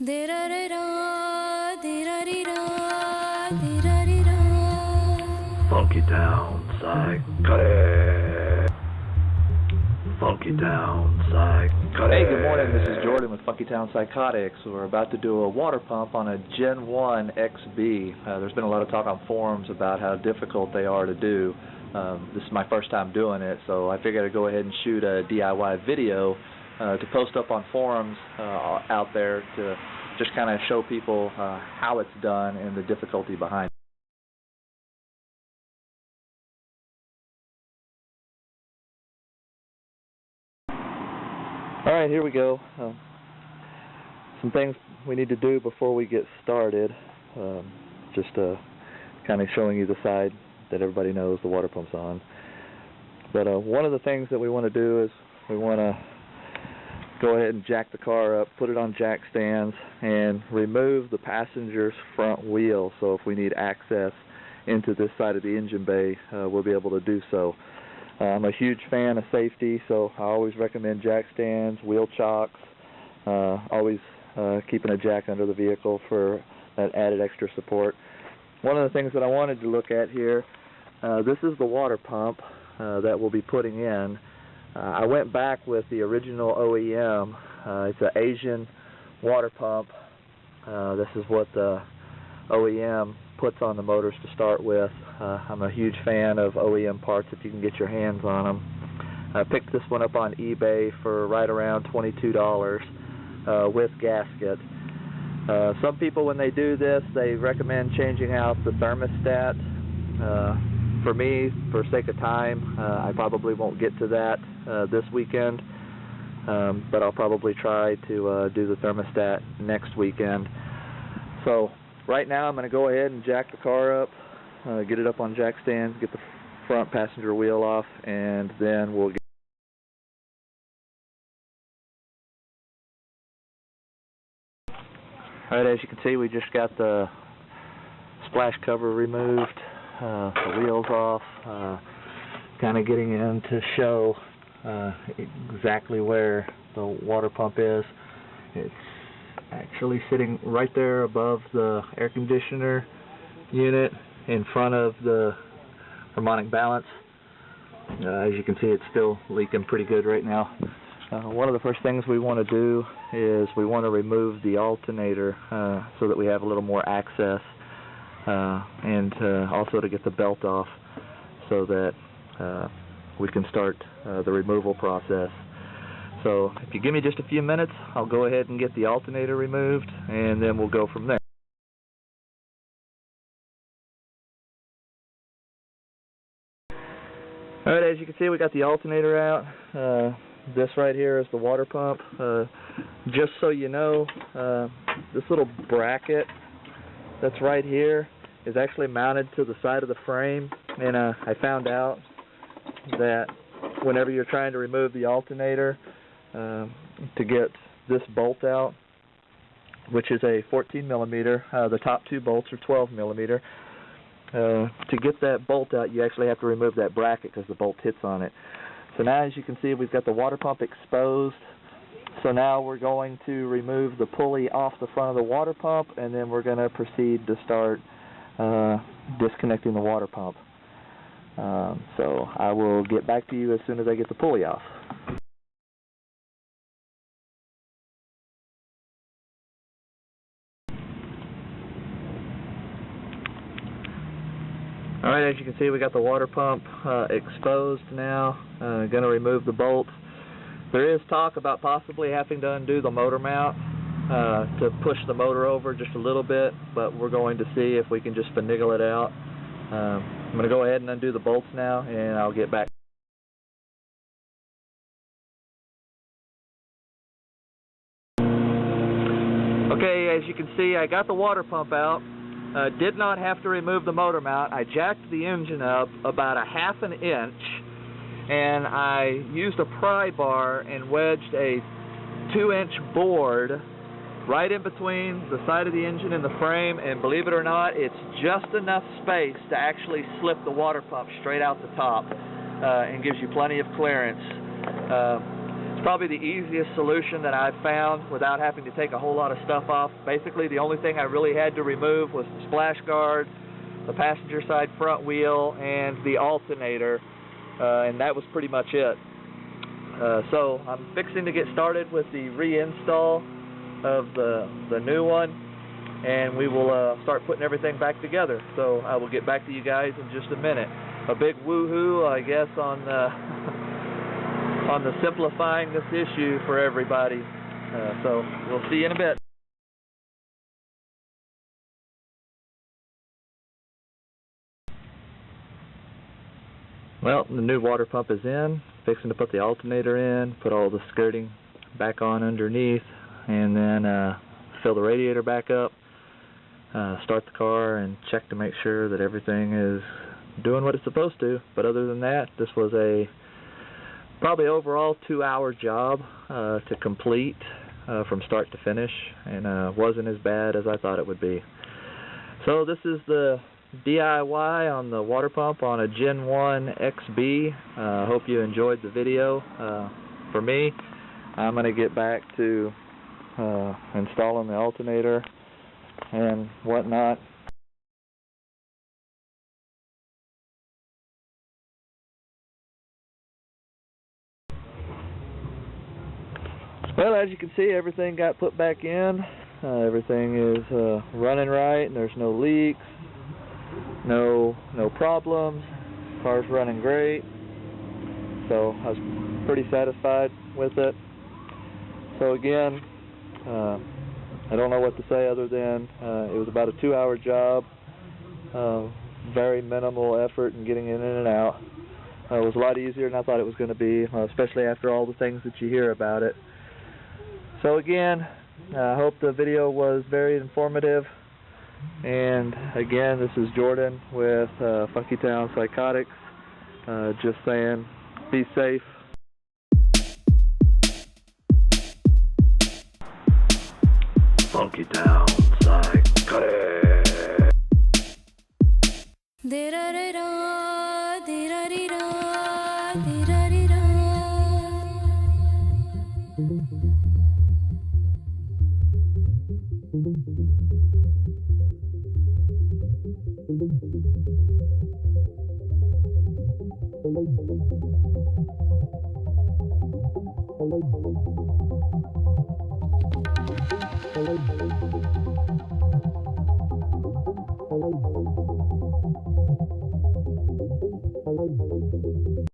Funky Town Psychotic. Funky Town Psychotic. Hey, good morning. This is Jordan with Funky Town Psychotics. We're about to do a water pump on a Gen 1 XB. There's been a lot of talk on forums about how difficult they are to do. This is my first time doing it, so I figured I'd go ahead and shoot a DIY video to post up on forums out there to just kind of show people how it's done and the difficulty behind it. Alright, here we go. Some things we need to do before we get started. Just kind of showing you the side that everybody knows the water pump's on. But one of the things that we want to do is we want to go ahead and jack the car up, put it on jack stands, and remove the passenger's front wheel. So if we need access into this side of the engine bay, we'll be able to do so. I'm a huge fan of safety, so I always recommend jack stands, wheel chocks, always keeping a jack under the vehicle for that added extra support. One of the things that I wanted to look at here, this is the water pump that we'll be putting in. I went back with the original OEM. It's an Asian water pump. This is what the OEM puts on the motors to start with. I'm a huge fan of OEM parts if you can get your hands on them. I picked this one up on eBay for right around $22 with gasket. Some people, when they do this, they recommend changing out the thermostat. For me, for sake of time, I probably won't get to that this weekend, but I'll probably try to do the thermostat next weekend. So right now I'm going to go ahead and jack the car up, get it up on jack stands, get the front passenger wheel off, and then we'll get Alright, as you can see, we just got the splash cover removed, the wheels off, kind of getting in to show exactly where the water pump is. It's actually sitting right there above the air conditioner unit in front of the harmonic balance. As you can see, it's still leaking pretty good right now. One of the first things we want to do is we want to remove the alternator so that we have a little more access, and also to get the belt off so that we can start the removal process. So if you give me just a few minutes, I'll go ahead and get the alternator removed, and then we'll go from there. Alright, as you can see, we got the alternator out. This right here is the water pump. Just so you know, this little bracket that's right here is actually mounted to the side of the frame, and I found out that whenever you're trying to remove the alternator, to get this bolt out, which is a 14 millimeter, the top two bolts are 12 millimeter. To get that bolt out, you actually have to remove that bracket because the bolt hits on it. So now, as you can see, we've got the water pump exposed. So now we're going to remove the pulley off the front of the water pump, and then we're going to proceed to start disconnecting the water pump. So I will get back to you as soon as I get the pulley off. Alright, as you can see, we got the water pump exposed now. Going to remove the bolts. There is talk about possibly having to undo the motor mount to push the motor over just a little bit, but we're going to see if we can just finagle it out. I'm going to go ahead and undo the bolts now, and I'll get back. Okay, as you can see, I got the water pump out. Did not have to remove the motor mount. I jacked the engine up about a ½ an inch, and I used a pry bar and wedged a 2-inch board right in between the side of the engine and the frame, and believe it or not, it's just enough space to actually slip the water pump straight out the top, and gives you plenty of clearance. It's probably the easiest solution that I've found without having to take a whole lot of stuff off. Basically, the only thing I really had to remove was the splash guard, the passenger side front wheel, and the alternator, and that was pretty much it. So I'm fixing to get started with the reinstall of the new one, and we will start putting everything back together. So I will get back to you guys in just a minute. A big woohoo, I guess, on the simplifying this issue for everybody. So we'll see you in a bit. Well, the new water pump is in, fixing to put the alternator in, put all the skirting back on underneath, and then fill the radiator back up, start the car, and check to make sure that everything is doing what it's supposed to. But other than that, this was a probably overall 2-hour job to complete from start to finish, and wasn't as bad as I thought it would be. So this is the DIY on the water pump on a Gen 1 XB. Hope you enjoyed the video. For me, I'm going to get back to installing the alternator and whatnot. Well, as you can see, everything got put back in. Everything is running right, and there's no leaks, no problems. Car's running great, so I was pretty satisfied with it. So again, I don't know what to say other than it was about a 2-hour job, very minimal effort in getting in and out. It was a lot easier than I thought it was going to be, especially after all the things that you hear about it. So again, I hope the video was very informative. And again, this is Jordan with Funky Town Psychotics. Just saying, be safe. Funky Town Psychotic.